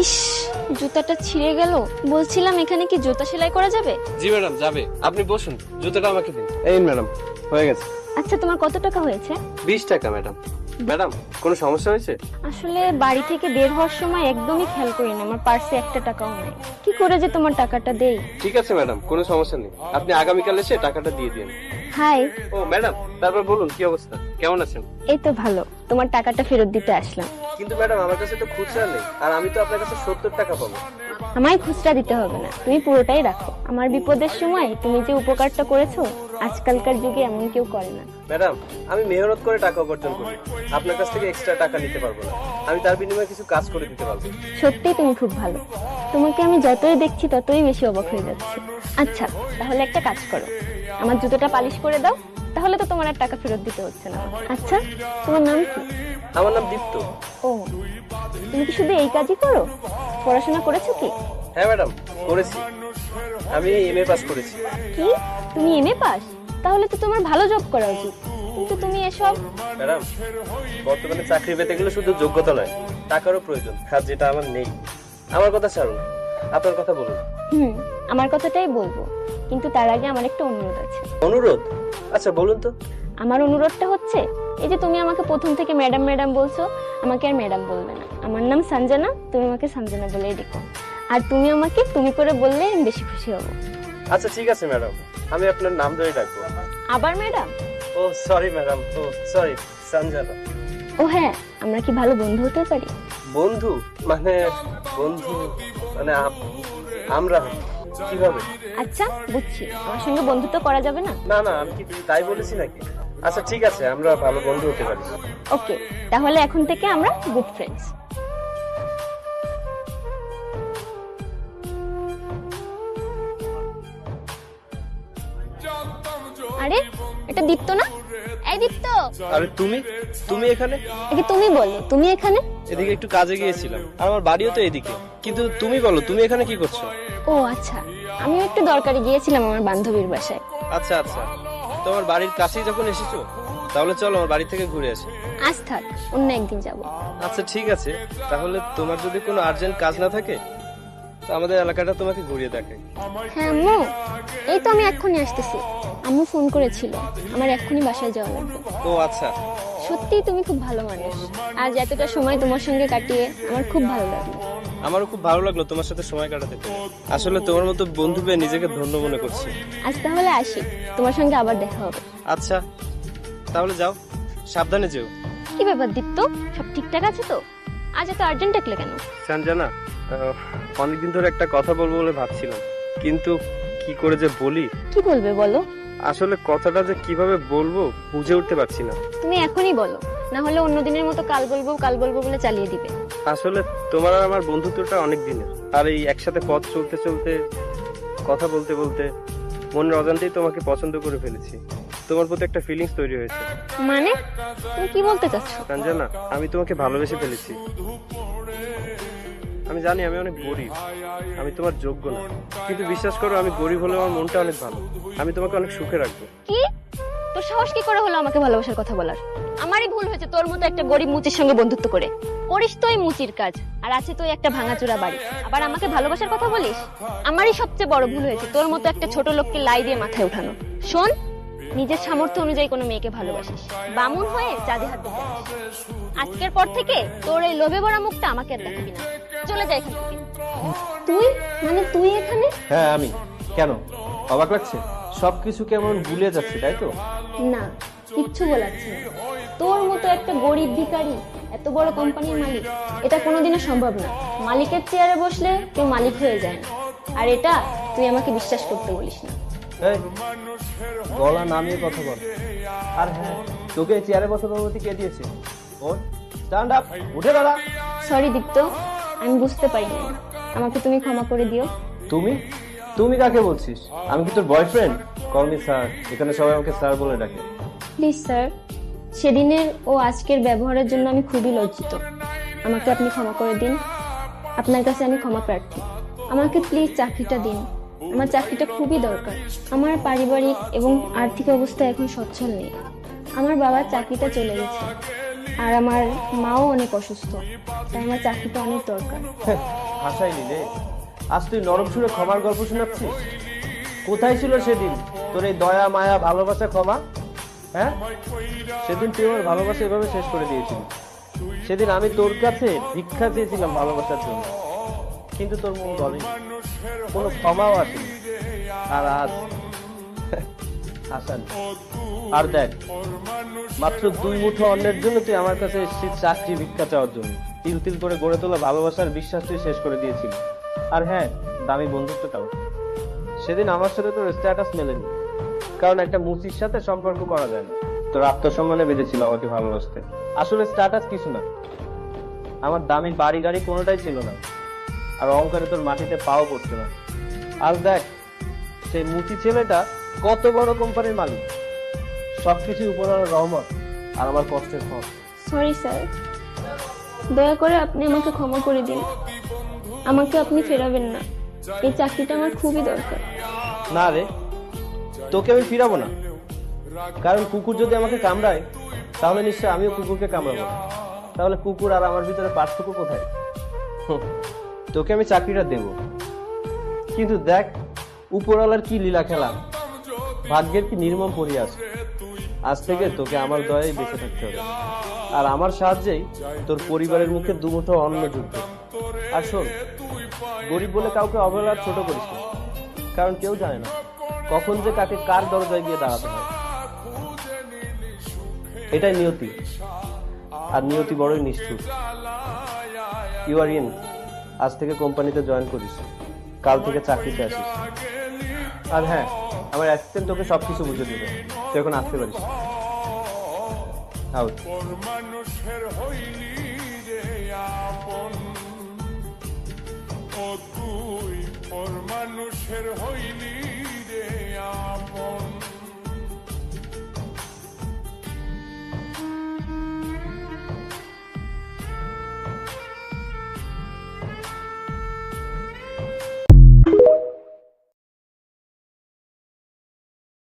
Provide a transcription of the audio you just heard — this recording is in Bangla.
ইস, জুতাটা ছিঁড়ে গেল। বলছিলাম এখানে কি জুতা সেলাই করা যাবে? জি ম্যাডাম যাবে, আপনি বসুন, জুতোটা আমাকে দিন। এই ম্যাডাম, হয়ে গেছে। আচ্ছা, তোমার কত টাকা হয়েছে? 20 টাকা ম্যাডাম। ম্যাডাম কোনো সমস্যা হয়েছে? আসলে বাড়ি থেকে বের হওয়ার সময় একদমই খেয়াল করি না, আমার পার্সে একটা টাকাও নেই। কি করে যে তোমার টাকাটা দেই? ঠিক আছে ম্যাডাম, কোনো সমস্যা নেই, আপনি আগামীকাল এসে টাকাটা দিয়ে দিন। হাই। ও ম্যাডাম, তারপর বলুন কি অবস্থা, কেমন আছেন? এই তো ভালো, তোমার টাকাটা ফেরত দিতে আসলাম। কিন্তু ম্যাডাম আমার কাছে তো খুচরা নেই, আর আমি তো আপনার কাছে 70 টাকা পাবো। আমায় খুচরা দিতে হবে না, তুমি পুরোটাই রাখো। আমার বিপদের সময় তুমি যে উপকারটা করেছো, আজকালকার যুগে এমন কেউ করে না। ম্যাডাম আমি মেহনত করে টাকা উপার্জন করি, আপনার কাছ থেকে এক্সট্রা টাকা নিতে পারবো না, আমি তার বিনিময়ে কিছু কাজ করে দিতে পারবো। সত্যিই তুমি খুব ভালো, তোমাকে আমি যতই দেখছি ততই বেশি অবাক হয়ে যাচ্ছি। আচ্ছা, তাহলে একটা কাজ করো, আমার জুতোটা পালিশ করে দাও, তাহলে তো তোমার আর টাকা ফেরত দিতে হচ্ছে না। আচ্ছা, তোমার নাম কি? আমার নাম দীপ্ত। ও, তুমি কি শুধু এই কাজই করো? পড়াশোনা করেছো কি? হ্যাঁ ম্যাডাম, করেছি, আমি এমএ পাস করেছি। কি, তুমি এমএ পাস? তাহলে তো তোমার ভালো জব করা উচিত, কিন্তু তুমি এসব। ম্যাডাম বর্তমানে চাকরি পেতে গেলে শুধু যোগ্যতা নয়, টাকারও প্রয়োজন, আর যেটা আমার নেই। আমার কথা ছাড়ুন, আপনার কথা বলুন। আমার কথাটাই বলবো, কিন্তু তার আগে আমার একটা অনুরোধ আছে। অনুরোধ? আচ্ছা বলুন তো। আমার অনুরোধটা হচ্ছে, এই যে তুমি আমাকে প্রথম থেকে ম্যাডাম ম্যাডাম বলছো, আমাকে আর ম্যাডাম বলবে না। আমার নাম সঞ্জনা, তুমি আমাকে সঞ্জনা বলেই ডেকো। আর তুমি আমাকে তুমি করে বললে আমি বেশি খুশি হব। আচ্ছা ঠিক আছে ম্যাডাম, আমি আপনার নাম ধরে ডাকবো। আবার ম্যাডাম? ও সরি ম্যাডাম, ও সরি, সঞ্জনা। ও হ্যাঁ, আমরা কি ভালো বন্ধু হতে পারি? বন্ধু মানে? বন্ধু মানে আমরা কিভাবে? আচ্ছা বুঝছি, আমার সঙ্গে বন্ধুত্ব করা যাবে না। না না, আমি কি তাই বলেছি নাকি? আচ্ছা ঠিক আছে, আমরা ভালো বন্ধু হতে পারি। ওকে, তাহলে এখন থেকে আমরা গুড ফ্রেন্ডস। আরে, এটা দীপ্ত না? এই দীপ্ত। আরে তুমি, তুমি এখানে? একে তুমি বলো, তুমি এখানে? এদিকে একটু কাজে গিয়েছিলাম, আর আমার বাড়িও তো এদিকে, কিন্তু তুমি বলো তুমি এখানে কি করছো? ও আচ্ছা, আমিও একটু দরকারে গিয়েছিলাম আমার বান্ধবীর বাসায়। আচ্ছা আচ্ছা, তোমার বাড়ির কাছেই যখন এসেছো, তাহলে চলো আমার বাড়ি থেকে ঘুরে আসি। আজ থাক, অন্য একদিন যাব। আচ্ছা ঠিক আছে, তাহলে তোমার যদি কোনো আর্জেন্ট কাজ না থাকে, তো আমাদের এলাকাটা তোমাকে ঘুরিয়ে দেখাই। হ্যাঁ আম্মু, এই তো আমি এক্ষুনি আসতেছি। আম্মু ফোন করেছিল, আমার এক্ষুনি বাসায় যাওয়া লাগবে। ও আচ্ছা। সত্যিই তুমি খুব ভালো মানুষ, আজ এতটা সময় তোমার সঙ্গে কাটিয়ে আমার খুব ভালো লাগলো। আমারও খুব ভালো লাগলো তোমার সাথে সময় কাটাতে পেরে। আসলে তোমার মতো বন্ধু পেয়ে নিজেকে ধন্য মনে করছি। আজ তাহলে আসি, তোমার সঙ্গে আবার দেখা হবে। আচ্ছা তাহলে যাও, সাবধানে যেও। কি ব্যাপার দীপ্ত, সব ঠিকঠাক আছে তো? আজ এত আর্জেন্ট ডাকলে কেন? সঞ্জনা, অনেকদিন ধরে একটা কথা বলবো বলে ভাবছিলাম, কিন্তু কি করে যে বলি। কি বলবে বলো? আসলে কথাটা যে কিভাবে বলবো বুঝে উঠতে পারছি না। তুমি এখনই বলো, না হলে অন্য দিনের মতো কাল বলবো কাল বলবো বলে চালিয়ে দিবে। আসলে তোমার আর আমার বন্ধুত্বটা অনেক দিনের, আর এই একসাথে পথ চলতে চলতে, কথা বলতে বলতে মনের অজান্তেই তোমাকে পছন্দ করে ফেলেছি। তোমার প্রতি একটা ফিলিংস তৈরি হয়েছে। মানে, তুমি কি বলতে চাচ্ছ? সঞ্জনা, আমি তোমাকে ভালোবেসে ফেলেছি। আমি জানি আমি অনেক গরিব, আমি তোমার যোগ্য না, কিন্তু বিশ্বাস করো আমি গরিব হলেও আমার মনটা অনেক ভালো। আমি তোমাকে অনেক সুখে রাখবো। কি? তোর সাহস কি করে হলো আমাকে ভালোবাসার কথা বলার? আমারই ভুল হয়েছে তোর মতো একটা গরিব মুচির সঙ্গে বন্ধুত্ব করে। করিস তুই মুচির কাজ, আর আছে তুই একটা ভাঙাচোরা বাড়ি, আবার আমাকে ভালোবাসার কথা বলিস? আমারই সবচেয়ে বড় ভুল হয়েছে তোর মতো একটা ছোট লোককে লাই দিয়ে মাথায় উঠানো। শোন, নিজের সামর্থ্য অনুযায়ী কোনো মেয়েকে ভালোবাসিস, বামুন হয়ে চাঁদে হাত দিতে আসিস। আজকের পর থেকে তোর এই লোভে ভরা মুখটা আমাকে আর দেখাবি না, চলে যা এখান থেকে। তুই মানে তুই এখানে? হ্যাঁ আমি। কেন অবাক লাগছে? সবকিছু কেমন ভুলে যাচ্ছে তাই তো? না, কিচ্ছু বলাচ্ছি না। তোর মতো একটা গরিব ভিখারি এত বড় কোম্পানির মালিক, এটা কোনোদিনও সম্ভব না। মালিকের চেয়ারে বসলে কেউ মালিক হয়ে যায় না, আর এটা তুই আমাকে বিশ্বাস করতে বলিস না। এই, গলা নামিয়ে কথা বল। আর হ্যাঁ, তোকে এই চেয়ারে বসার অনুমতি কে দিয়েছে? ওর স্ট্যান্ড আপ, উঠে দাঁড়া। সরি দীপ্ত, আমি বুঝতে পারিনি, আমাকে তুমি ক্ষমা করে দিও। তুমি তুমি কাকে বলছিস? আমি কি তোর বয়ফ্রেন্ড? কল মি স্যার, এখানে সবাই আমাকে স্যার বলে ডাকে। প্লিজ স্যার, সেদিনের ও আজকের ব্যবহারের জন্য আমি খুবই লজ্জিত, আমাকে আপনি ক্ষমা করে দিন। আপনার কাছে আমি ক্ষমা প্রার্থী, আমাকে প্লিজ চাকরিটা দিন, আমার চাকরিটা খুবই দরকার। আমার পারিবারিক এবং আর্থিক অবস্থা এখন সচ্ছল নেই, আমার বাবার চাকরিটা চলে গেছে, আর আমার মাও অনেক অসুস্থ, তাই আমার চাকরিটা অনেক দরকার। হাসাই নিলে আজ তুই নরম সুরে ক্ষমার গল্প শোনাচ্ছিস? কোথায় ছিল সেদিন তোর এই দয়া মায়া ভালোবাসা ক্ষমা? হ্যাঁ, সেদিন তুই আমার ভালোবাসা এভাবে শেষ করে দিয়েছিলি। সেদিন আমি তোর কাছে ভিক্ষা চেয়েছিলাম ভালোবাসার জন্য, কিন্তু তোর মন গলেনি, কোনো ক্ষমাও আসেনি। আর আজ হাসান, আর দেখ, মাত্র 2 মুঠো অন্যের জন্য তুই আমার কাছে এসেছিস চাকরি ভিক্ষা চাওয়ার জন্য। তিল তিল করে গড়ে তোলা ভালোবাসার বিশ্বাস তুই শেষ করে দিয়েছিলি। আর হ্যাঁ, দামি বন্ধুত্বটাও। সেদিন আমার সাথে তোর স্ট্যাটাস মেলেনি, কারণ একটা মুচির সাথে সম্পর্ক করা যায় না। তোর আত্মসম্মানে বেঁধেছিল আমাকে ভালোবাসতে। আসলে স্ট্যাটাস কিছু না, আমার দামি বাড়ি গাড়ি কোনোটাই ছিল না, আর অহংকারে তোর মাটিতে পাও পড়ছে না। আজ দেখ, সেই মুচি ছেলেটা কত বড় কোম্পানির মালিক। সবকিছু উপরওয়ালার রহমত আর আমার কষ্টের ফল। সরি স্যার, দয়া করে আপনি আমাকে ক্ষমা করে দিন। আমাকে আপনি ফেরাবেন না, এই চাকরিটা আমার খুবই দরকার। না রে, তোকে আমি ফিরাবো না, কারণ কুকুর যদি আমাকে কামড়ায় তাহলে নিশ্চয় আমিও কুকুরকে কামড়াবো। তাহলে কুকুর আর আমার ভিতরে পার্থক্য কোথায়? তোকে আমি চাকরিটা দেব, কিন্তু দেখ উপরওয়ালার কি লীলা খেলা, ভাগ্যের কি নির্মম পরিহাস। আজ থেকে তোকে আমার দয়ায় বেঁচে থাকতে হবে, আর আমার সাহায্যেই তোর পরিবারের মুখে 2 মুঠো অন্ন জুটবে। আর শোন, গরিব বলে কাউকে অবহেলা ছোট করিস না, কারণ কেউ জানে না কখন যে কাকে কার দরজায় গিয়ে দাঁড়াতে হয়। এটাই নিয়তি, আর নিয়তি বড়ই নিষ্ঠুর। You are in. আজ থেকে কোম্পানিতে জয়েন করিস, কাল থেকে চাকরিতে আসিস। আর হ্যাঁ, আমার অ্যাসিস্ট্যান্ট তোকে সবকিছু বুঝে দেবে, তুই এখন আসতে পারিস। আউট। মানুষের হইলি রে আপন, ও তুই পর মানুষের হইলি রে আপন।